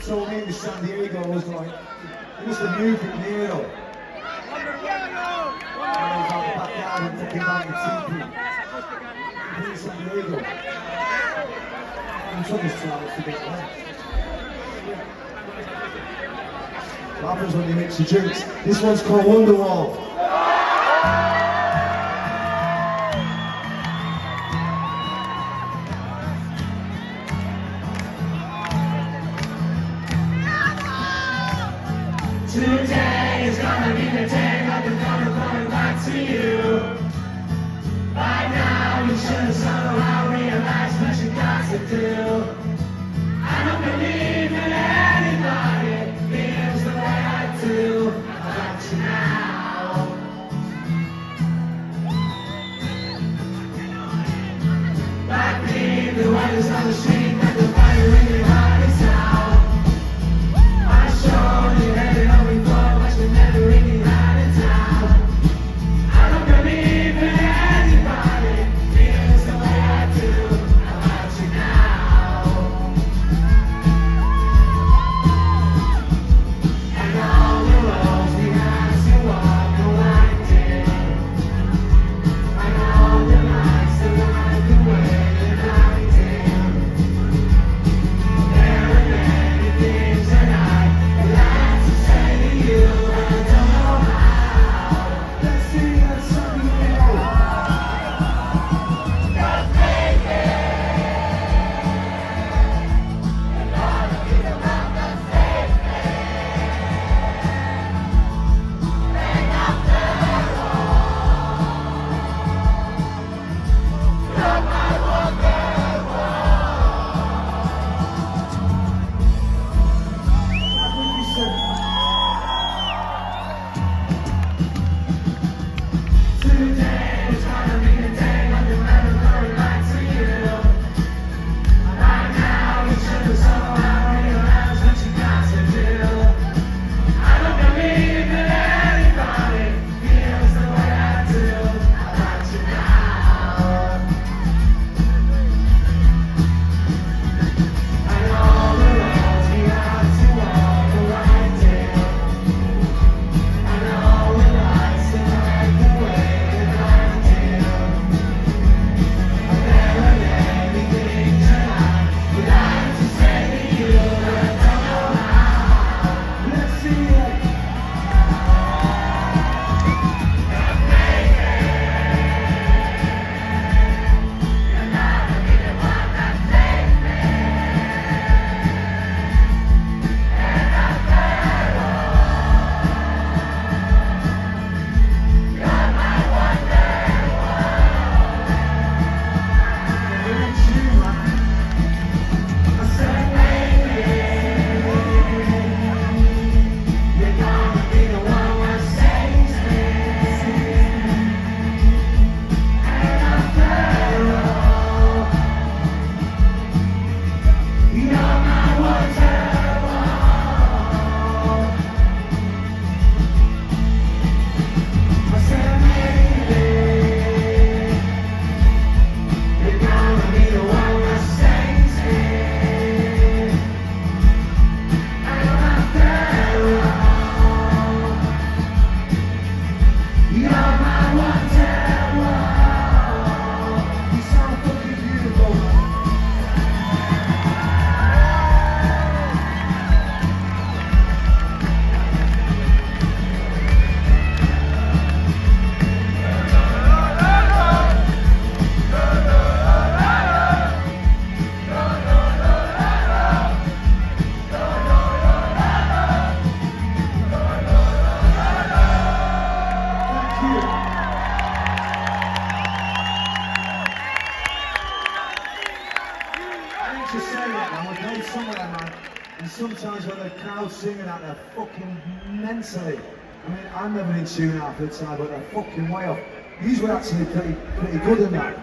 told me to San Diego was like, he must have moved from here though. I was out the backyard and fucking out the teepee. In San Diego. I'm trying to tell us to get there. What happens when you mix your drinks? This one's called Wonderwall. Today is gonna be the day that the phone going back to you. By now you should have somehow realized what you got to do. I don't believe that anybody feels the way I do about you now. Like me, the weather's on the street, but the fire in your heart is out. I showed you headed home before, but you never really had it down. I don't believe that anybody feels the way I do about you now. And all the roads we had to walk are winding. And all the lights that light the way they're blinding. There are many things that I'd like to say to you, but I don't know how. Let's see that San Diego. Today is gonna be the day when the weather going back to you. By now you should have somehow realized what you got to do. I don't believe that anybody feels the way I do about you now. And all the roads we have to walk are winding. And all the lights that light the way they're blinding. And there are many things that I'd like to say to you, but I don't know how. Let's see it. Just say that, man. We're playing some of them, man. And sometimes when the crowd's singing that, they're fucking mentally. I mean, I'm never in tune half the time, but they're fucking way off. These were actually pretty good in that.